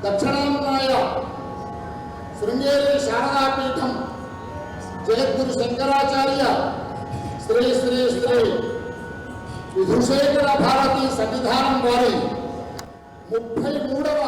దక్షిణాంనాయ శృంగేరి శారదాపీఠం జగద్గురు శంకరాచార్య శ్రీ శ్రీ శ్రీ విధుశేఖర భారతి సన్నిధానం వారి 33వ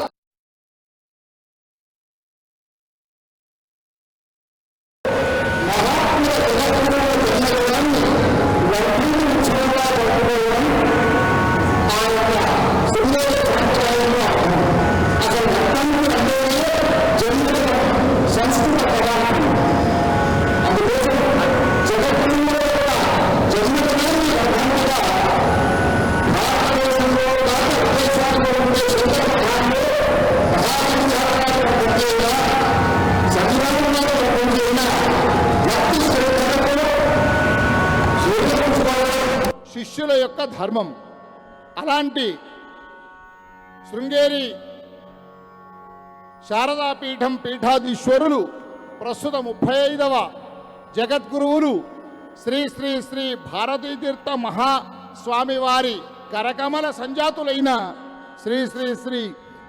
శిష్యుల యొక్క ధర్మం. అలాంటి శృంగేరి శారదాపీఠం పీఠాధీశ్వరులు ప్రస్తుత 35వ జగద్గురువులు శ్రీ శ్రీ శ్రీ భారతీతీర్థ మహాస్వామివారి కరకమల సంజాతులైన శ్రీ శ్రీ శ్రీ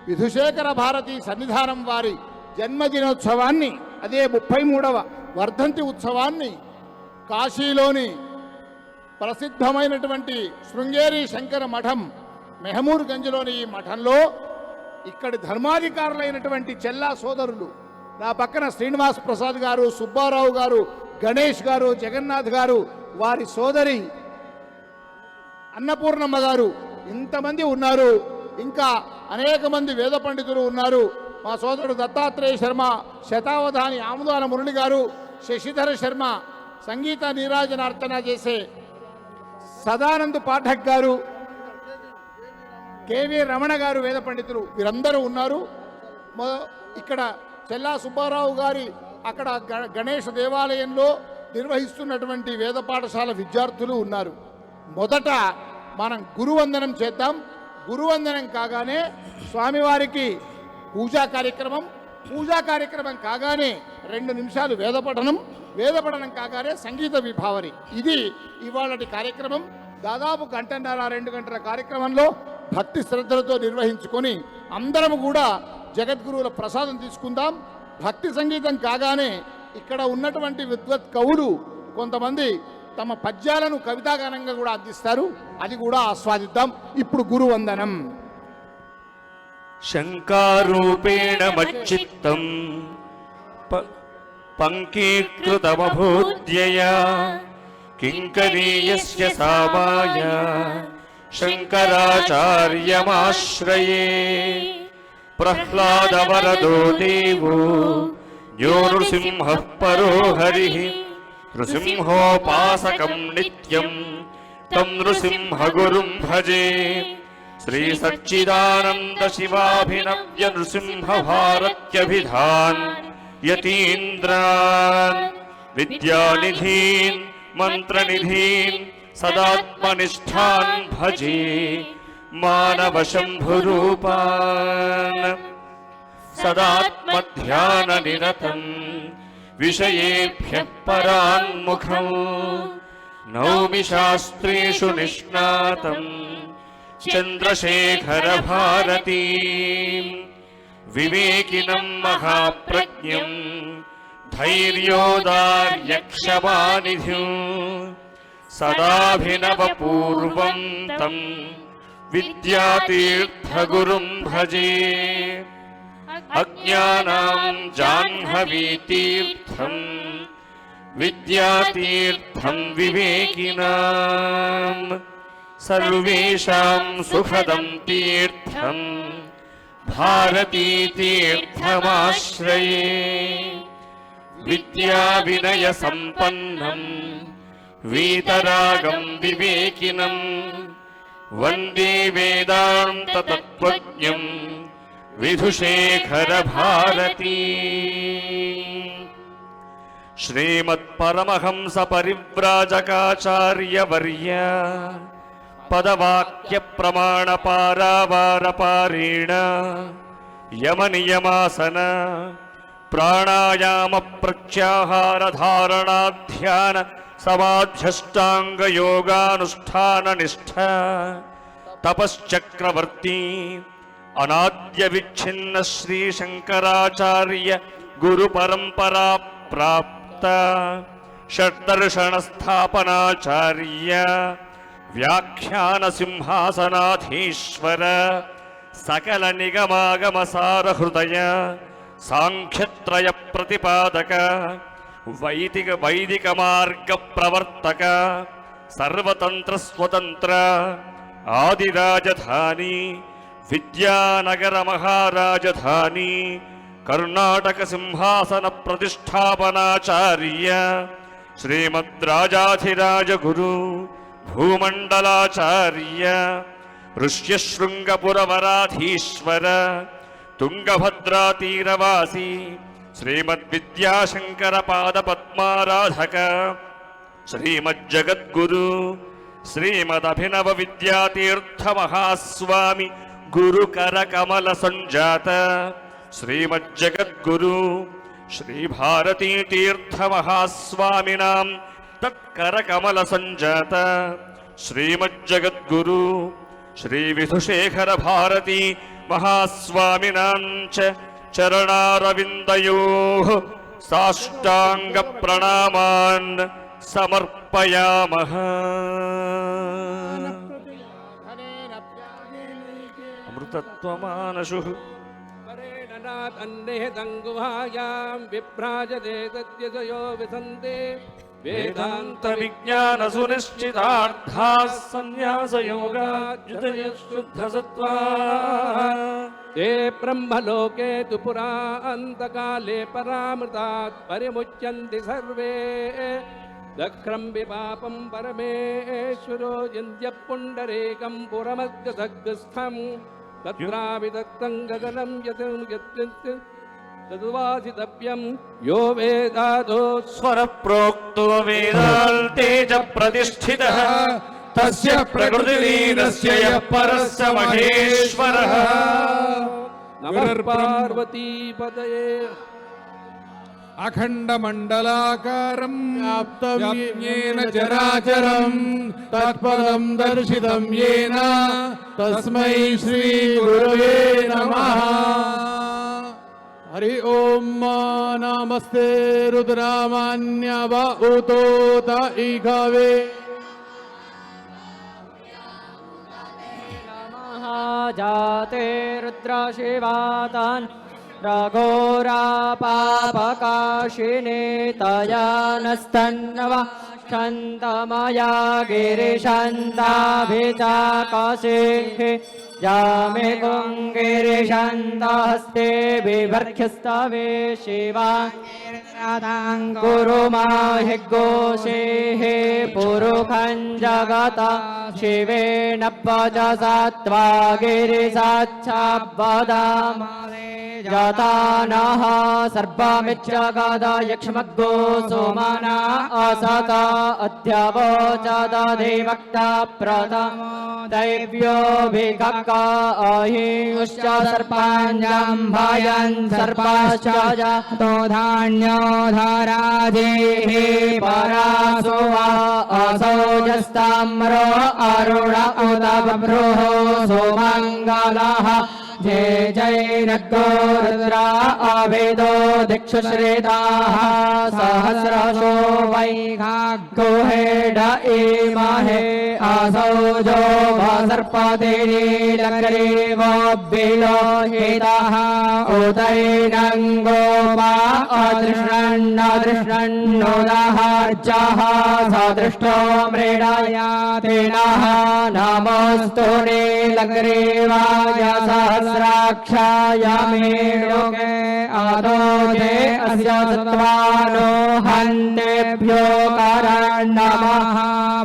విధుశేఖర భారతి సన్నిధానం వారి జన్మదినోత్సవాన్ని, అదే 33వ వర్ధంతి ఉత్సవాన్ని కాశీలోని ప్రసిద్ధమైనటువంటి శృంగేరి శంకర మఠం మెహమూర్గంజ్లోని ఈ మఠంలో ఇక్కడి ధర్మాధికారులైనటువంటి చెల్లా సోదరులు, నా పక్కన శ్రీనివాస్ ప్రసాద్ గారు, సుబ్బారావు గారు, గణేష్ గారు, జగన్నాథ్ గారు, వారి సోదరి అన్నపూర్ణమ్మ గారు, ఇంతమంది ఉన్నారు. ఇంకా అనేక మంది వేద పండితులు ఉన్నారు. మా సోదరుడు దత్తాత్రేయ శర్మ, శతావధాని ఆముదాల మురళి గారు, శశిధర శర్మ, సంగీత నీరాజనార్చన చేసే సదానంద్ పాఠక్ గారు, కేవీ రమణ గారు వేద పండితులు, వీరందరూ ఉన్నారు. ఇక్కడ చెల్లా సుబ్బారావు గారి అక్కడ గణేష్ దేవాలయంలో నిర్వహిస్తున్నటువంటి వేద పాఠశాల విద్యార్థులు ఉన్నారు. మొదట మనం గురువందనం చేద్దాం. గురువందనం కాగానే స్వామివారికి పూజా కార్యక్రమం కాగానే 2 నిమిషాలు వేదపఠనం కాగానే సంగీత విభావరి. ఇది ఇవాళటి కార్యక్రమం. దాదాపు 1.5-2 గంటల కార్యక్రమంలో భక్తి శ్రద్ధలతో నిర్వహించుకొని అందరం కూడా జగద్గురువుల ప్రసాదం తీసుకుందాం. భక్తి సంగీతం కాగానే ఇక్కడ ఉన్నటువంటి విద్వత్ కవులు కొంతమంది తమ పద్యాలను కవితాగానంగా కూడా అందిస్తారు. అది కూడా ఆస్వాదిద్దాం. ఇప్పుడు గురువందనం. శంకారూపేణ మచ్చిత్తం పంకీకృతమభూద్యయా కింకరీయస్య సామాయ శంకరాచార్యమాశ్రయే ప్రహ్లాదవరదో దేవో యో నృసింహః పరో హరిః నృసింహోపాసకం నిత్యం తం నృసింహగురుం భజే శ్రీ సచ్చిదానంద శివాభినవ్య నృసింహ భారత్యభిధాన్ యతీంద్రాన్ విద్యానిధీన్ మంత్రనిధీన్ సదాత్మనిష్టాన్ భజే మానవ శంభురూపాన్ సదాత్మధ్యాన నిరతం విషయేభ్యః పరాన్ముఖం నౌమి శాస్త్రేషు నిష్ణాతం చంద్రశేఖర భారతీ వివేకినం మహాప్రజ్ఞం ధైర్యోదార్యక్షమానిధిం సదాభినవపూర్వం తం విద్యాతీర్థగురుం భజే అజ్ఞానాం జాహ్నవీతీర్థం విద్యాతీర్థం వివేకినాం సర్వేషాం సుఖదం తీర్థం భారతీతీర్థమాశ్రయే విద్యా వినయ సంపన్నం వీతరాగం వివేకినం వందే వేదాంత తత్వజ్ఞం విధుశేఖర భారతీ శ్రీమత్పరమహంస పరివ్రాజకాచార్యవర్య పదవాక్య ప్రమాణ పారావారపారేణ యమనియమాసన ప్రాణాయామ ప్రత్యాహార ధారణాధ్యాన సమాధ్యష్టాంగ యోగానుష్ఠాన నిష్ఠ తపశ్చక్రవర్తి అనాద్య విచ్ఛిన్న శ్రీ శంకరాచార్య గురు పరంపరా ప్రాప్త షడ్దర్శన స్థాపనాచార్య వ్యాఖ్యాన సింహాసనాధీశ్వర సకల నిగమాగమ సార హృదయ సాంఖ్యత్రయ ప్రతిపాదక వైదిక మార్గ ప్రవర్తక సర్వతంత్ర స్వతంత్ర ఆది రాజధాని విద్యానగర మహారాజధాని కర్ణాటక సింహాసన ప్రతిష్టాపనాచార్య శ్రీమద్రాజాధిరాజ గురు భూమండలాచార్య ఋష్యశృంగపురవరాధీశ్వర తుంగభద్రా తీరవాసి శ్రీమద్విద్యాశంకర పాదపద్మారాధక శ్రీమజ్జగద్గురు శ్రీమదభినవ విద్యాతీర్థ మహాస్వామి గురు కరకమల సంజాత శ్రీమజ్జగద్గురు శ్రీ భారతీ తీర్థ మహాస్వామినాం తత్కరకమల సంజాత శ్రీమజ్జగద్గురు శ్రీ విధుశేఖర భారతీ మహాస్వామినాం చ చరణారవిందయోః సాష్టాంగ ప్రణామాన్ సమర్పయామః. అమృతత్వమానశుః గుహాయాం విభ్రాజతే తద్యజయో విసంతే వేదాంత విజ్ఞాన సునిశ్చితార్థాః సన్యాసయోగాద్యుతయః శుద్ధసత్వాః. ते ब्रह्मलोके तु पुरान्तकाले परामृतात् परिमुच्यन्ति सर्वे दक्रं विपापं परमेश्वरो यन्त्यः पुण्डरीकं पुरमद्गदग्स्थं तत्राविदत्तं गगनं यत् तद्वासितव्यं यो वेदादो స్వర ప్రోక్తో వేదాంతే చ ప్రతిష్ఠితః తస్య ప్రకృతిలీనస్య యః పరస్య మహేశ్వరః. नमः पार्वतीपतये अखण्डमण्डलाकारं व्याप्तव्येन चराचरं तत्पदं दर्शितं येन तस्मै श्रीगुरवे नमः. हरि ओम नमस्ते रुद्रामान्यव उतोत इघवे जाते रुद्रशिवातान् रघोरा पापकाशिने तया नस्तन्नव शान्तमया गिरिशान्ताभिचाकसेः जामे कुङ्गिरिशान्तहस्ते बिभर्ख्यस्तवे शिवा कुरु माहि घोषेः पुरुखं जगत शिवेन पचसा त्वा गिरिसाच्छाब्बदाम जातानः सर्वमिच्छगद यक्ष्मग्गो सोमना असत अध्यवोचदधिवक्ता प्रथमो दैव्योऽभिकक्क अहिंश्च सर्पाञ्जम्भयन् सर्पाश्च जातो धान्यो धराजेः परासो असौजस्ताम्रो अरुण उत बभ्रुः सुमङ्गलः जय जय नग्गो रुद्रा अभेदो दिक्षु श्रेताः सहस्रशो वैघाग्गो हेड इमहे असौजो सर्पतिनीलग्रीवो बिलोहितः उदैनङ्गो वा अदृष्णन्नदृष्णन्नुदहर्जः सदृष्टो मृडयातिनः नमोऽस्तु नीलग्रीवाय सहस्राक्षाय मे लोके अदोदे अस्य सत्त्वानो हन्तेभ्यो करन्नमः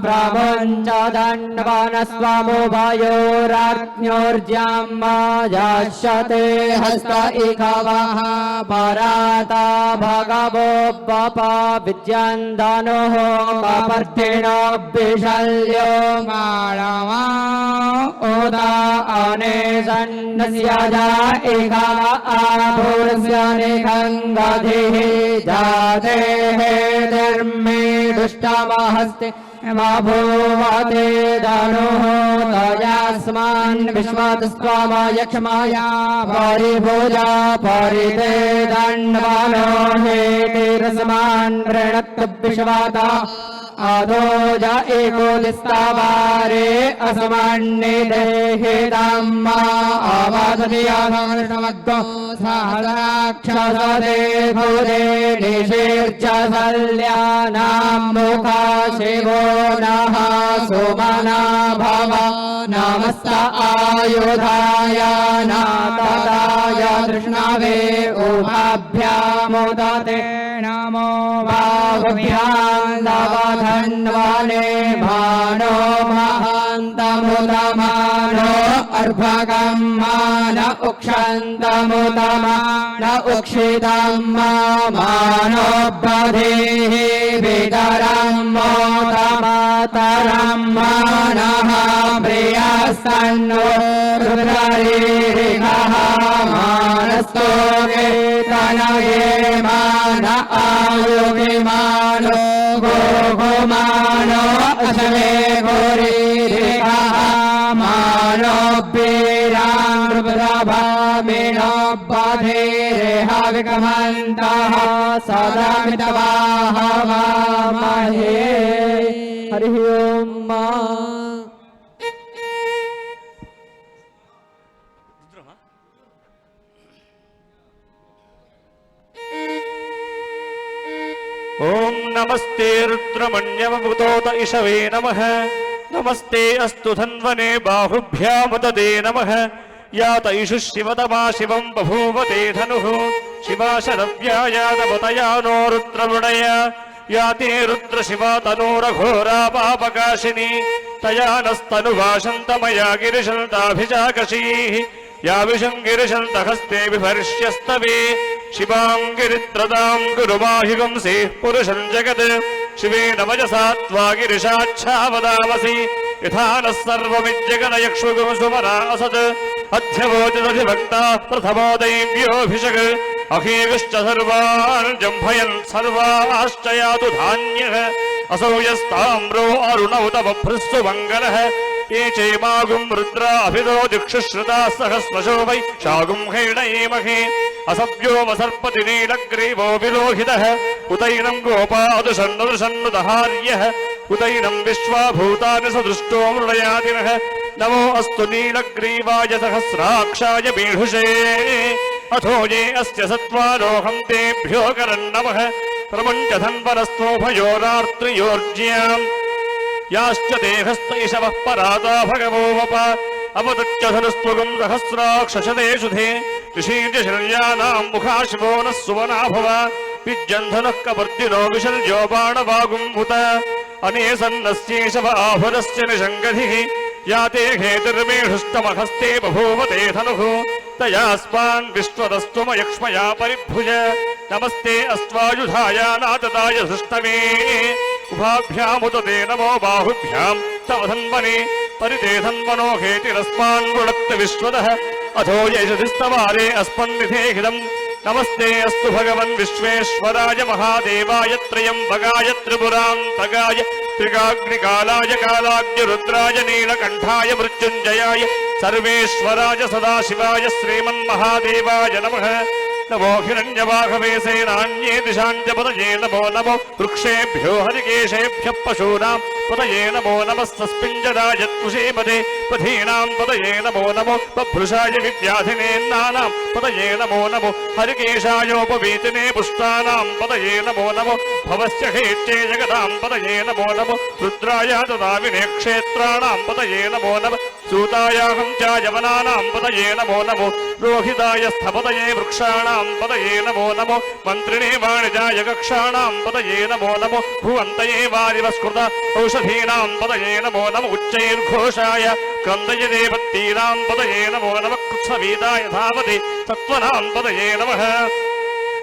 प्रपञ्च दण्डवनस्वमुभयोराज्ञोर्ज्यं जास्यते हस्त इकवः पराता भगवो बप विद्यन्दनुः कपर्दिनो विशल्यो माणवा उदा अनेसन्नस्य जा इकव आभूर्स्य निखङ्गधिः जातेः धर्मे दुष्टमहस्ति बभूवते धनुः तयास्मान् विश्वतस्त्वामाय क्षमाया परिभुजा परिते दण्डमानो हेतिरस्मान् वृणत् विश्वता अधो ज एकोदिस्तावारे असमन्निधे धम्मा अवधनियामग्नो सहराक्षसदे भूदे निशीर्च सल्यानां मुखा शिवो नः सुमना भव नमस्त आयुधाय नाथदाय कृष्णवे उभाभ्यामुदते नमो बाहुभ्यां नवधन्वने मानो महान्तमुदमानो अर्भगं मान उक्षन्तमुदमान उक्षितं मानो बधेः वितरं मोदमातरं मानः प्रियस्तन्नो रुद्ररीरिकः मानस्तो तनये मान आयुविमानो गोमानो अशवे गोरीरिकः मानो वीरामृभभामिनो बधेरेहविकमन्तः सदा मितवाहवामहे हरिः ओम् ओम नमस्ते रुद्रमण्यमभूतोत इषवे नमः। नमस्ते अस्तु धन्वने बाहुभ्यामुददे नमः। यात इषु शिवतमा शिवं बभूवते धनुः शिवा शरव्यायातवतया नो रुद्रवृणय याते रुद्रशिवा तनोरघोरा पापकाशिनी तया नस्तनुभाषन्तमया गिरिशन्ताभिजाकशीः या विशङ्गिरिशन्तहस्ते बिभर्ष्यस्तवे शिवां गिरित्रदां गुरुमाहिगंसेः पुरुषं जगत् शिवेन वजसा त्वा गिरिशाच्छा वदामसि यथा नः सर्वमिज्जगदयक्ष्मगुंसुमना असत् अध्यवोचिदधिभक्ताः प्रथमो दैव्योऽभिषक् अहेविश्च सर्वान् जम्भयन् सर्वाश्च यातु धान्यः असौ यस्ताम्रो अरुणौ तव भृस्सु मङ्गलः ये चैमागुं रुद्राभिदो दिक्षुश्रुताः सहस्रशो वै शागुं हैणयेमहे असभ्यो वसर्पति नीलग्रीवो विलोहितः उतैनं गोपादुषन्नुदहार्यः उतैनं विश्वाभूतानि सदृष्टो मृडयातिनः नमो अस्तु नीलग्रीवाय सहस्राक्षाय मेढुषे अथो ये अस्य सत्त्वारोहं तेभ्यो करन्नमः प्रमुञ्च धन्वनस्तोभयोरार्त्रियोर्ज्याम् याश्च देहस्त इषवः पराता भगवो वप अवदत्यधनुस्त्वगं सहस्राक्षशते शुधे ऋषीर्य शल्यानां मुखा शिवो नः सुवना भव विज्जन्धनः कवर्तिनो विशल्यो बाणवागुम्भुत अनेसन्नस्येषव आहुरस्य निषङ्गधिः याते हेतिर्मेढुष्टमहस्ते बभूवते धनुः तयास्मान् विश्वतस्त्वमयक्ष्मया परिभुज नमस्ते अस्त्वायुधाय नातदाय धृष्टवे उभाभ्यामुदते नमो बाहुभ्यां तव धन्वने परिते धन्वनो हेतिरस्मान् गुणत्त विश्वतः अथो यशधिस्तवारे अस्मन्निधेहिदम् नमस्ते अस्तु भगवन् विश्वेश्वराय महादेवाय त्र्यम्बकाय त्रिपुरान्तकाय त्रिगाग्निकालाय कालाग्निरुद्राय नीलकण्ठाय मृत्युञ्जयाय सर्वेश्वराय सदाशिवाय श्रीमन्महादेवाय नमः नमो हिरण्यवाहवे सेनान्ये दिशाञ्च पतये नमो नमो वृक्षेभ्यो हरिकेशेभ्यः पशूनां पतये नमो नमः सस्पिञ्जराय त्वषेमदे पथीनां पतये नमो नमो बभ्रुषाय विव्याधिनेन्नानां पतये नमो नमो हरिकेशायोपवीतिने पुष्टानां पतये नमो नमो भवस्य हेत्ये जगदां पतये नमो नमो रुद्राय तदाविने क्षेत्राणां पतये नमो नमः सूतायाहं च यवनानां पतये नमो नमो रोहिताय स्थपतये वृक्षाणां पतये नमो नमो मन्त्रिणे वाणिजाय कक्षाणां पतये नमो नमो भुवन्तये वारिवस्कृत औषधीनां पतये नमो नमो उच्चैर्घोषाय क्रन्दय देवत्तीनां पतये नमो नमः कृत्सवीताय धावति सत्त्वनां पतये नमः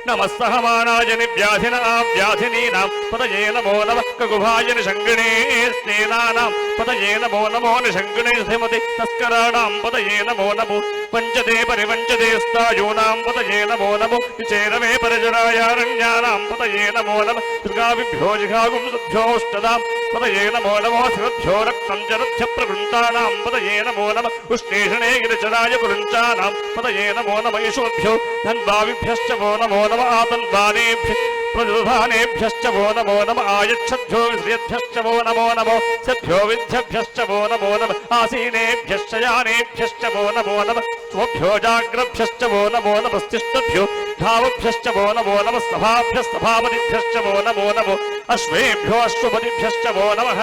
नमस्तहमानाय निव्याधिनीनां पतये नमो नमः ककुभाय निषङ्गिणे स्नेनानां पतये नमो नमो निषङ्गिणे श्रीमति तस्कराणां पतये नमो नमो पञ्चदे परिवञ्चदे स्तायूनां पतये नमो नमो विचेरमे परिजरायारण्यानां पतये नमो नमः दुर्गाभिभ्यो जिघागुंसुभ्योऽष्टदां పదయే నమో నమో శివభ్యో రక్తం జరథ్య ప్రవృంతానాం పదయే నమో నమ ఉష్ణేషణే గిరిచరాయ కురుంచానాం పదయే నమో నమ యశోభ్యో ధన్వావిభ్యశ్చ వో నమో నమ ఆతన్వానేభ్య ప్రజుధానేభ్యశ్చ వో నమో నమ ఆయచ్చద్భ్యో విశ్రియద్భ్యశ్చ వో నమో నమో సద్భ్యో విద్యభ్యశ్చ వో నమో నమ ఆసీనేభ్యశ్చ యానేభ్యశ్చ వో నమో నమ స్వభ్యో జాగ్రభ్యశ్చ వో నమో నమస్తిష్టభ్యో ధావభ్యశ్చ వో నమో నమ స్తభాభ్యస్తభాపతిభ్యశ్చ వో నమో నమో అశ్వేభ్యో అశ్వపతిభ్యశ్చ వో నమః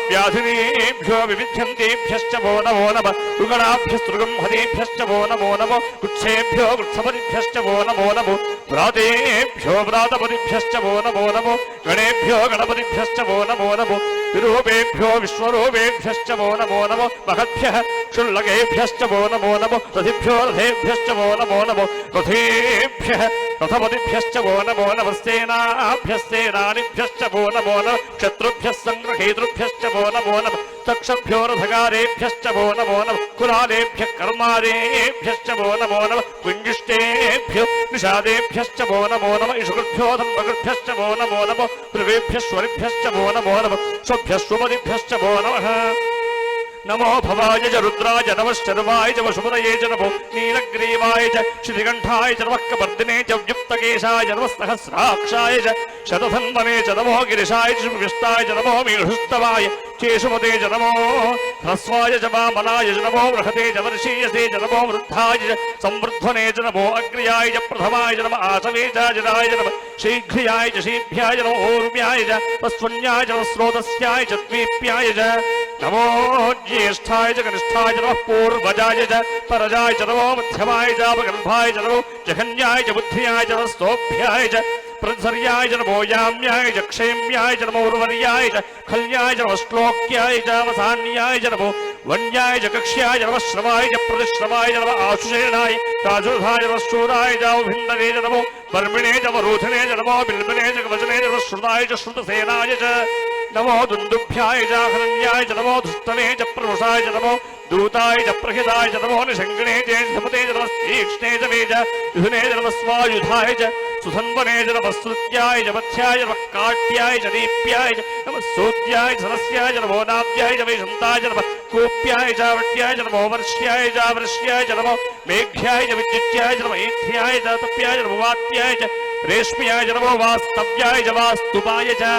వ్యాధినేభ్యో వివిధ్యంతేభ్యశ్చ వో నమో నమ ఉగణాభ్యస్తృగంహదేభ్యశ్చ వో నమో నమో గుచ్ఛేభ్యో వృక్షపతిభ్యశ్చ వో నమో నమో వ్రాతేభ్యో వ్రాతపతిభ్యశ్చ వో నమో నమో గణేభ్యో గణపతిభ్యశ్చ వో నమో నమో విరూపేభ్యో విశ్వరూపేభ్యశ్చ వో నమో నమో మహద్భ్యః క్షుల్లకేభ్యశ్చ వో నమో నమో రథిభ్యో రథేభ్యశ్చ వో నమో నమో రథేభ్యః రథపతిభ్యశ్చ వో నమో నమస్తేనాభ్యస్తేనానిభ్యశ్చ వో నమో నమ శత్రుభ్యः సంగ్రహేతృభ్యశ్చ వో నమో నమ తక్షభ్యో రథగారేభ్యశ్చ వో నమో నమ కులాలేభ్యः కర్మారేభ్యశ్చ వో నమో నమ కుంజిష్టేభ్యో నిషాదేభ్యశ్చ వో నమో నమ ఇషుకృభ్యో ధన్వకృభ్యశ్చ వో నమో నమ పృవేభ్యస్వరిభ్యశ్చ వో నమో నమ స్వభ్యస్వపతిభ్యశ్చ వో నమః నమో భవాయ చ రుద్రాయ నమశ్చర్వాయ చ వసుపతయే చ నమో నీలగ్రీవాయ చ శ్రీకంఠాయ చ నమః కపర్దినే చ వ్యుక్తకేశాయ చ నమః సహస్రాక్షాయ చ శతధన్వనే చ నమో గిరిశాయ చ విష్టాయ చ నమో మీఢుస్తవాయ కేశుమతే చ నమో హ్రస్వాయ చ వామనాయ చ నమో బృహతే చ వర్షీయసే చ నమో వృద్ధాయ చ సంవృధ్వనే చ నమో అగ్ర్యాయ చ ప్రథమాయ చ నమ ఆసవే చ జరాయ చ నమ శీఘ్ర్యాయ చ శీభ్యాయ చ నమో ఊర్మ్యాయ చ వస్వన్యాయ చ స్రోతస్యాయ చ ద్వీప్యాయ చ నమో ज्येष्ठाय च कनिष्ठाय च नमः पूर्वजाय च परजाय च नमो मध्यमाय च अपगर्भाय च नमो जघन्याय च बुद्ध्याय च स्तोभ्याय च प्रसर्याय च नमो याम्याय च क्षेम्याय च नमो उर्वर्याय च खल्याय च नमः श्लोक्याय च अवसान्याय च नमो वन्याय च कक्ष्याय च नमः श्रवाय च प्रतिश्रवाय च नमः आशुषेणाय राजुधाय च नमः शूराय च अभिन्दने च नमो वर्मिणे च वरोधिने च नमो बिल्बने च कवचने च नमः श्रुताय च श्रुतसेनाय च नमो दुन्दुभ्याय च हरण्याय च नमो धुष्टने च प्रमुषाय च नमो दूताय च प्रहिताय च नमो निषङ्गिणे च धमते च नमः तीक्ष्णे च मे च युधने च नमः स्वायुधाय च सुधन्वने च नमः स्तुत्याय च मथ्याय च नमः काट्याय च दीप्याय च नमः सूत्याय च सरस्याय च नमो नाद्याय च वैशन्ताय च नमः कूप्याय च वट्याय च नमो वर्ष्याय च वृष्याय च नमो मेघ्याय च विद्युत्याय च नमः एथ्याय च तप्याय च नमो वात्याय च रेश्म्याय च नमो वास्तव्याय च वास्तुपाय च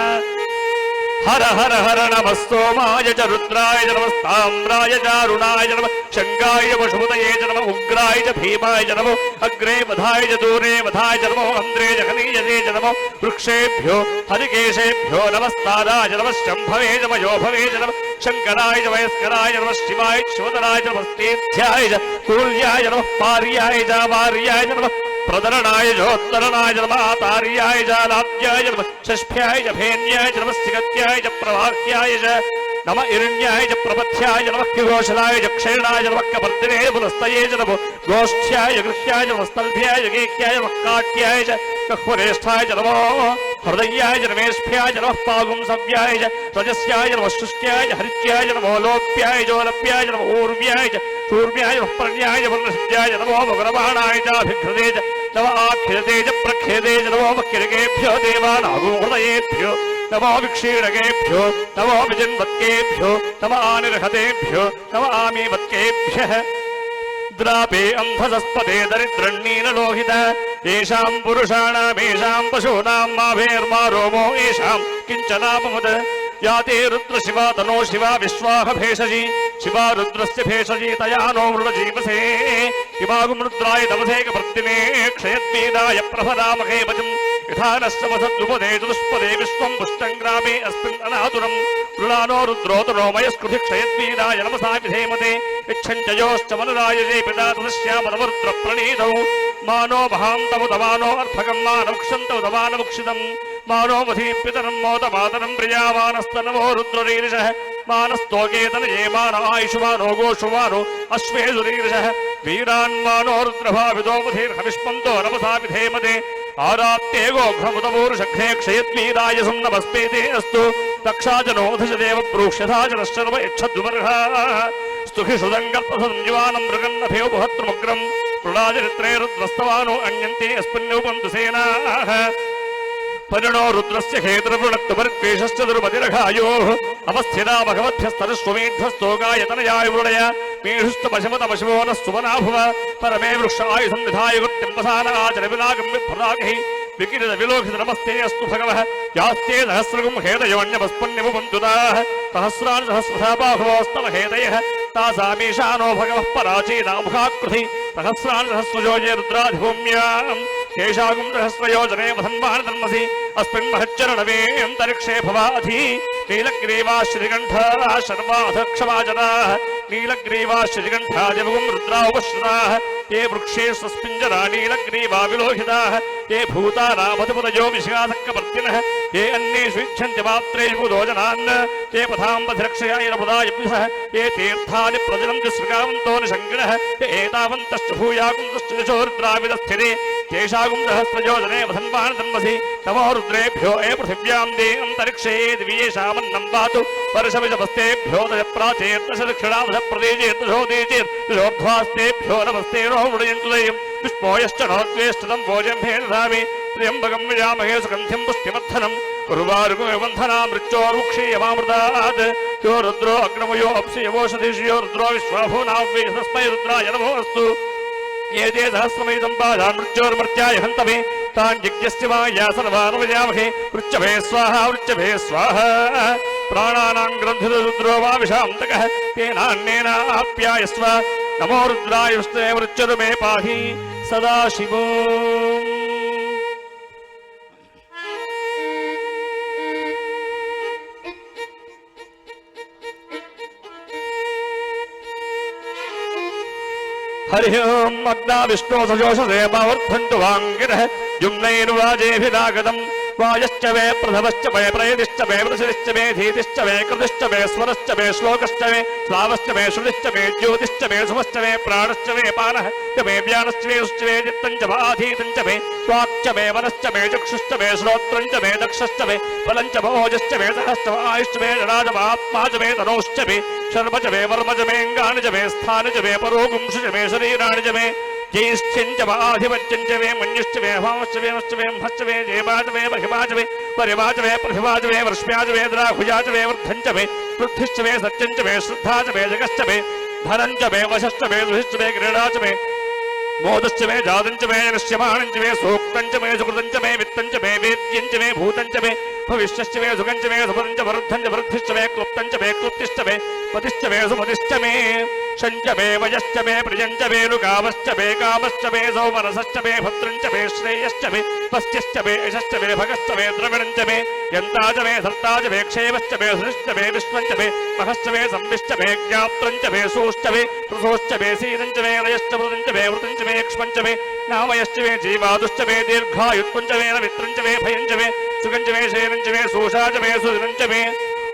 हर हर हर नमः सोमाय च रुद्राय च नमस्ताम्राय च अरुणाय च नमः शङ्गाय च पशुपतये च नमः उग्राय च भीमाय च नमो अग्रे वधाय च दूरे वधाय च नमो अन्द्रे च खनीयसे च नमो वृक्षेभ्यो हरिकेशेभ्यो नमस्ताराय च नमः शम्भवे च मयोभवे च नमः शङ्कराय च वयस्कराय च नमः शिवाय च शिवतराय च नमस्तेभ्याय च कूल्याय च नमः पार्याय च वार्याय च नमः प्रदरणाय जोत्तरणाय च नमः तार्याय च लाभ्याय च नमः षष्ठ्याय च भेन्याय च नमः सिगत्याय च प्रवाह्याय च नमः इरण्याय च प्रपथ्याय च नमः किघोषलाय च क्षेणाय च नमः कपर्दिने पुनस्तये च नमो गोष्ठ्याय गृह्याय च नमः स्तल्भ्याय च गेह्याय च नमः काट्याय च कह्वरेष्ठाय च नमो हृदयाय च रमेष्भ्याय च नमः पागुंसव्याय च रजस्याय च नमः शुष्ट्याय च हरित्याय च नमो लोप्याय च लोप्याय च नमो ऊर्व्याय च शूर्व्याय च पर्ण्याय च वर्णसिद्ध्याय च नमो मकरबाणाय च अभिघ्रते च नमः आख्यते च प्रख्यते च नमो मकिरकेभ्यो देवानागोहृदयेभ्यो नमो विक्षीणकेभ्यो नमो विजन्वत्केभ्यो नमः आनिर्हतेभ्यो नमः आमीवत्केभ्यः द्रापे अंधसस्पदे दरिद्रण्णीनलोहित येषां पुरुषाणामेषां पशूनां माभेर्मा रोमो येषां किञ्चनापमुद याते रुद्र शिवा तनो शिवा विश्वाह भेषजी शिवा रुद्रस्य भेषजी तया नो मृडजीवसे इमागुमृद्राय तमसे कपर्दिने क्षयद्वीदाय प्रभरामहे भजम् यथा नश्चमसद्युपदे चतुष्पदे विश्वं पुष्टं ग्रामे अस्मिन् अनातुरम् मृणानो रुद्रोतरो मयस्कृति क्षयद्वीदाय नमसा विधेमते यच्छञ्चयोश्च मनुरायजे पिता तदस्यामनवरुद्रप्रणीतौ मानो महान्तमुदमानो अर्भकं मानमुक्षन्तमुदमानमुक्षितम् मानो मधीपितरं मोदमातरं प्रियामानस्तनवो रुद्ररीरिषः मानस्तोकेतनये मान आयुष्मानो गोषुमानो अश्वेषुरीरिषः वीरान्मानो रुद्रभावितो मधीर्हविष्पन्तो नमसा विधेमते आरात्ते गोघ्रमुदमूर्षघ्ने क्षयद्वीराय सुम्नमस्पेते अस्तु रक्षाजनोऽधिशदेव प्रोक्ष्यथाजनश्चर्म यच्छद्विमर्हा स्तुखिषुदङ्गल्पसंजीवानं मृगन्नभयो बृहत्तमुग्रं मृडाचरित्रे रुद्रस्तवानो अन्यन्ते अस्मिन्नुपन्तु सेनाः परिणो रुद्रस्य हेतुर्वृणक्तुमर्क्वेशस्य दुर्मतिरघायोः अवस्थिता भगवद्भ्यस्तरश्वमेध्वस्तोगायतनयाय वृणय मेढुस्तपशमतपशवो नः सुमनाभुव परमे वृक्षायुधं विधाय गुट्टिम्बसानाचरविनागम्यफलागैः विकिरित विलोकित नमस्ते अस्तु भगवः यास्ते सहस्रगुं हेतयोऽन्यवस्पन्यमुपन्तुताः सहस्राणि सहस्रधा बाहुवस्तव हेतयः तासामीशानो भगवः पराचीनामुखाकृति सहस्राणि सहस्रजो ये रुद्राधिभूम्याम् केशागुं सहस्रयोजने वधन्वान् धर्मसि अस्मिन् महच्चरणवे अन्तरिक्षे भवाधि नीलग्रीवा श्रीकण्ठा शर्वाधक्षमाजनाः नीलग्रीवा श्रीकण्ठा दिवगुं रुद्रा उपश्रुताः ये वृक्षे स्वस्पिञ्जरा नीलग्रीवा विलोहिताः ये भूतानामधिपतयो विषयासक्कपर्तिनः ये अन्येषु इच्छन्ति मात्रेषु भूतोजनान् ये पथाम्बधिरक्षयाय नमुदायभ्यः ये तीर्थानि प्रजलन्ति सृगावन्तो निषङ्गिणः ये एतावन्तश्च भूयाकुन्तश्च निशो रुद्राविदस्थिरे तेषागुं सहस्रयोजने वधन्वान् धन्वसि नमो रुद्रेभ्यो ये पृथिव्यां दे अन्तरिक्षे द्वियेषामन्नं पातु वर्षविजपस्तेभ्यो दश प्राचेर्दश दक्षिणादश प्रदेशेर्दशोदीचेर्दशोर्ध्वास्तेभ्यो नमस्ते नो मृडयन्तुदयं विष्मोयश्च नोद्वेष्टनं भोजम्भे दधामि त्र्यम्बकं विजामहे सुगन्धिं पुष्टिवर्धनं कुर्वारुगुमे बन्धना मृत्योर्मुक्षीयमामृतात् यो रुद्रो अग्नमयो अप्सियवोषधिषयो रुद्रो विश्वाभूनाव्ये तस्मै रुद्राय नमोऽस्तु ये ते सहस्रमैदं पादान् मृत्योर्मर्त्याय हन्तमे तान् यज्ञस्य माया सर्वान् वजामहे वृच्छभे स्वाहा वृच्छभे स्वाहा प्राणानां ग्रन्थितो रुद्रो वा विषान्तकः तेनान्नेनाप्यायस्व नमो रुद्राय विष्णवे मृत्युर्मे मे पाहि सदाशिवो हरि ओं अग्ना विष्णु सजोषसे मावर्धन्तु वाङ्गिरः युम्नैर्वाजेभिरागतम् वायश्च वे प्रथमश्च वे प्रयतिश्च वे वृषिश्च वे धीतिश्च वे कृतिश्च वे स्वरश्च वे श्लोकश्च वे स्लावश्च वे श्रुतिश्च वे ज्योतिश्च वे सुमश्च वे प्राणश्च वे पानः च वे व्यानश्च वे उश्च वे चित्तं च वाधीतं च वे स्वाक्च वे वनश्च वे चक्षुश्च वे श्रोत्रं च वे दक्षश्च वे बलं च भोजश्च वे सहश्च आयुश्च वे जडाजमात्मा च वे तनोश्च वे शर्म च वे वर्म च वे अङ्गानि च वे स्थानि च वे परोगुंसु च वे शरीराणि च वे ज्येष्ठ्यं च आधिपत्यं च वे मन्युश्च वे भावश्च वे मश्च वे महश्च वे जेवा च वे महिमा च वे परिमा च वे प्रतिभा च वे वर्ष्म्या च वे द्राहुजा च वे वृद्धं च वे वृद्धिश्च वे सत्यं च वे श्रद्धा च वे जगश्च वे धनं च वे वशश्च वे दुहिश्च वे क्रीडा च वे मोदश्च मे जातं च मे नश्यमानं च मे सूक्तं च मे सुकृतं च मे वित्तं च मे वेद्यं च मे भूतं च मे भविष्यश्च मे सुखं च मे सुपदं च वरुद्धं च वृद्धिश्च मे क्लुप्तं च मे क्लुप्तिश्च मे पतिश्च मे सुमतिश्च मे शञ्च मे वयश्च मे प्रियं च मे लुकावश्च मे कामश्च मे सौमनसश्च मे भद्रं च मे श्रेयश्च मे पस्यश्च मे यशश्च मे भगश्च मे द्रविणं च मे यन्ता च मे धर्ता च मे क्षेमश्च मे सुरिश्च मे विश्वं च मे महश्च मे संविश्च मे ज्ञात्रं च मे सोश्च मे प्रसोश्च मे सीदं च मे रयश्च मृदं च मे वृतं च मे क्ष्मं च मे नामयश्च मे जीवादुश्च मे दीर्घायुत्वं च मे नमित्रं च मे भयं च मे सुखं च मे शयनं च मे सोषा च मे सुदिनं च मे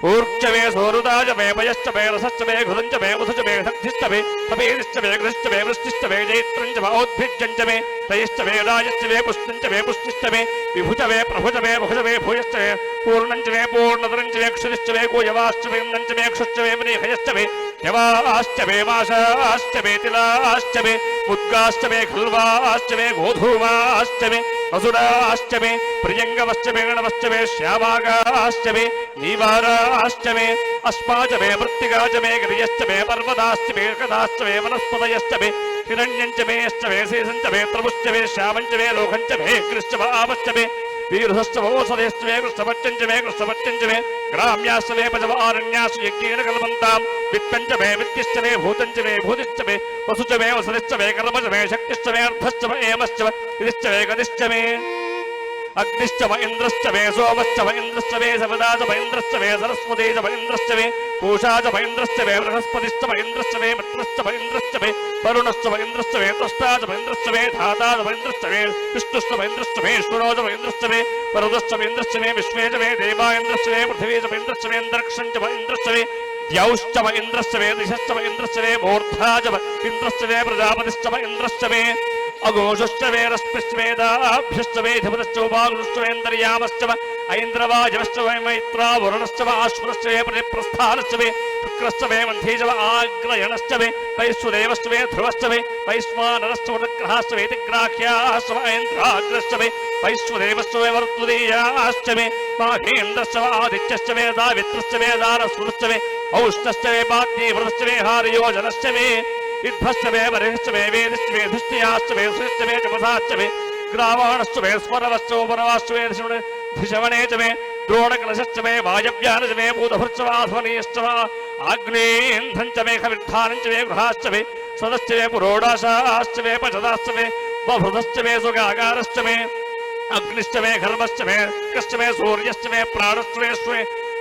ऊर्च मे सोरुता च मे पयश्च मे रसश्च मे घृतं च मे उथ च मे शक्तिश्च मे तपेदिश्च मे घृश्च मे वृष्टिश्च मे जैत्रं च औद्भिज्यं च मे तयश्च मे राजश्च मे पुष्टं च मे पुष्टिश्च मे विभुच मे प्रभुच मे बहुच मे भूयश्च मे पूर्णं च मे पूर्णतरं च मे क्षुरिश्च मे गोयवाश्च मे इन्दं च मे क्षुश्च मे वृहयश्च मे यवाश्च मे माशाश्च मे तिलाश्च मे मुद्गाश्च मे खल्वाश्च मे गोधूमाश्च मे असुराश्च मे प्रियङ्गवश्च मे गणवश्च मे श्यामागाश्च मे नीवाराश्च मे अस्मा च मे मृत्तिका च मे गिरियश्च मे पर्वताश्च मे कदाश्च मे वनस्पतयश्च मे हिरण्यं च मे यश्च मे शेषं च मे प्रभुश्च मे श्यामं च मे लोकं च मे कृश्च भावश्च मे वीरधश्च भवोषधश्च मे कृष्णपत्यं च मे कृष्णपत्यं च मे ग्राम्याश्च मे पजवारण्याश्च यज्ञेन कल्पन्तां वित्तं च मे वित्तिश्च मे भूतं च मे भूतिश्च मे वसु च मे वसुश्च मे कर्म च मे शक्तिश्च मे अर्थश्च मे एमश्च मे इदिश्च मे गतिश्च मे अग्निश्च व इन्द्रश्च मे सोमश्च व इन्द्रश्च मे सपदा च व इन्द्रश्च मे सरस्वती च व इन्द्रश्च मे पूषा च व इन्द्रश्च मे बृहस्पतिश्च व इन्द्रश्च मे मित्रश्च व इन्द्रश्च मे वरुणश्च व इन्द्रश्च मे त्वष्टा च व इन्द्रश्च मे धाता च व इन्द्रश्च मे विष्णुश्च व इन्द्रश्च मे ईश्वरो च व इन्द्रश्च मे वरुदश्च व इन्द्रश्च मे विश्वे च मे देवा इन्द्रश्च मे पृथिवी च व इन्द्रश्च मे अन्तरिक्षं च व इन्द्रश्च मे द्यौश्च व इन्द्रश्च मे दिशश्च व इन्द्रश्च मे मूर्धा च व इन्द्रश्च मे प्रजापतिश्च व इन्द्रश्च मे अगोषश्च वे रश्मिश्च वेदाभ्यश्च वेधिपतश्च उपागुश्च वेन्द्रियामश्च व ऐन्द्रवाजवश्च वै मैत्रा वरुणश्च व आश्वरश्च वे प्रतिप्रस्थानश्च वे शुक्रश्च वे मन्थेज व आग्रयणश्च वे वैश्वदेवश्च वे ध्रुवश्च वे वैश्वानरश्च वटग्रहाश्च वेतिग्राह्याश्च व ऐन्द्राग्रश्च वे वैश्वदेवश्च वे वर्तुदीयाश्च वे माघेन्द्रश्च व आदित्यश्च वे दावित्रश्च वे दारस्वरश्च वे औष्णश्च वे पाद्यव्रतश्च वे हारयोजनश्च वे इद्धश्च वे वरिश्च वे वेदिश्च वे धृष्ट्याश्च वे सुश्च वे जपसाश्च वे ग्रावाणश्च वे स्वरवश्च उपरवाश्च वे धिशवणे च वे द्रोणकलशश्च वे वायव्यानश्च वे भूतभृश्च वाध्वनीश्च वा आग्नेन्धं च वे खविर्धानं च वे गृहाश्च वे सदश्च वे पुरोडाशाश्च वे पचदाश्च वे वभृतश्च वे सुगागारश्च वे अग्निश्च वे घर्मश्च वे कश्च वे सूर्यश्च वे प्राणश्च वे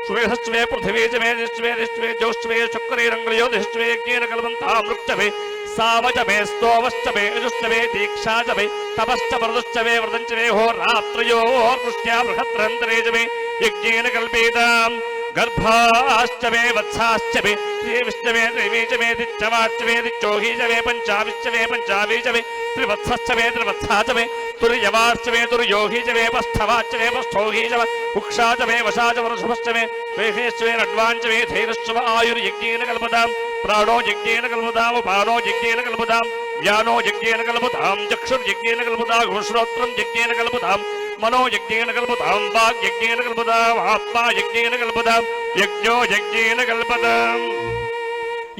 श्वेतश्च वे पृथिवी च वे दिश्च वे ज्योश्च वे शुक्रेरङ्गयोधिश्च वे यज्ञेन कल्पन्तामृक्च वे सावच वे स्तोमश्च वे यजुश्च वे दीक्षा च वे तपश्च मरुदश्च वे व्रतञ्च वे होरात्रयोर्वृष्ट्या बृहत्रन्तरे च वे यज्ञेन कल्पेताम् गर्भाश्च वे वत्साश्च वे श्रीविश्च वे त्रिवी च वे दिच्चवाच्च वे दिच्चोही च वे पञ्चाविश्च वे पञ्चावी च वे त्रिवत्सश्च वे त्रिवत्सा च वे तुर्यवाश्च वे तुर्योही च वे पस्थवाच्च वे पस्थोही च वे उक्षा च वे वशा च वरुषभश्च वे वेहेश्च वे नड्वाञ्च वे धैर्यश्च व आयुर्यज्ञेन कल्पताम् प्राणो यज्ञेन कल्पताम् उपानो यज्ञेन कल्पताम् ज्ञानो यज्ञेन कल्पताम् चक्षुर्यज्ञेन कल्पताम् श्रोत्रं यज्ञेन कल्पताम् मनो यज्ञेन कल्पताम् वाक् यज्ञेन कल्पताम् आत्मा यज्ञेन कल्पताम् यज्ञो यज्ञेन कल्पताम्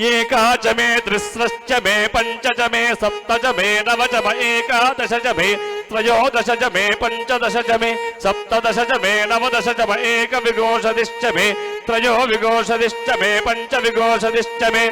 एका च मे त्रिस्रश्च मे पञ्च च मे सप्त च मे नव च मे एकादश च मे त्रयोदश च मे पञ्चदश च मे सप्तदश च मे नवदश च मे एकविंशतिश्च मे त्रयोविंशतिश्च मे पञ्चविंशतिश्च मे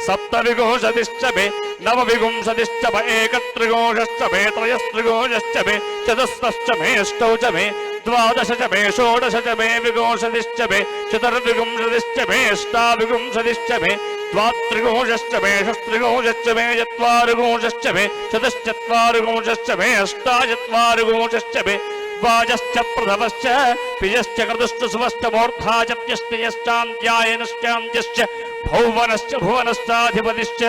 सप्तविंशतिश्च मे नवविंशतिश्च मे एकत्रिंशश्च मे त्रयस्त्रिंशश्च मे चतुष्टश्च मे अष्टौ च मे द्वादश च मे षोडश च मे विंशतिश्च मे चतुर्विंशतिश्च मे अष्टाविंशतिश्च मे द्वात्रिंशश्च मे षष्ट्रिंशश्च मे चत्वारिंशश्च मे चतुश्चत्वारिंशश्च मे अष्टाचत्वारिंशश्च मे वाजश्च प्रथमश्च पियश्च क्रतुश्च सुवश्च मूर्धा च त्यष्टयश्चान्त्यायनश्चान्त्यश्च भौवनश्च भुवनश्चाधिपतिश्च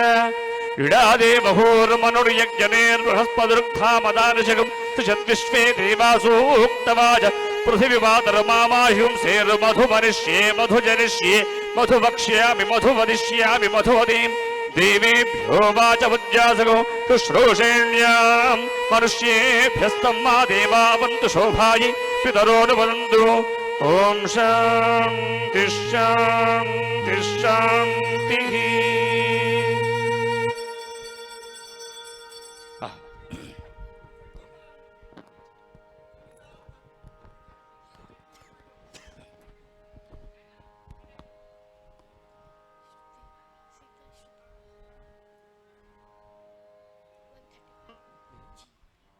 इडादे बहूर्मनुर्यज्ञनेर्बृहस्पतिरुक्थामदानशकं त्रिशद्विश्वे देवासूक्तवाच पृथिवीवातरमामाह्युंसेर्मधुमनिष्ये मधुजनिष्ये मधुवक्ष्यामि मधुवदिष्यामि मधुवदीम् देवेभ्यो वाचमुज्जासगो शुश्रूषेण्यां मनुष्येभ्यस्तं मा देवावन्तु शोभायै पितरोऽनुवदन्तु ॐ शान्तिः शान्तिः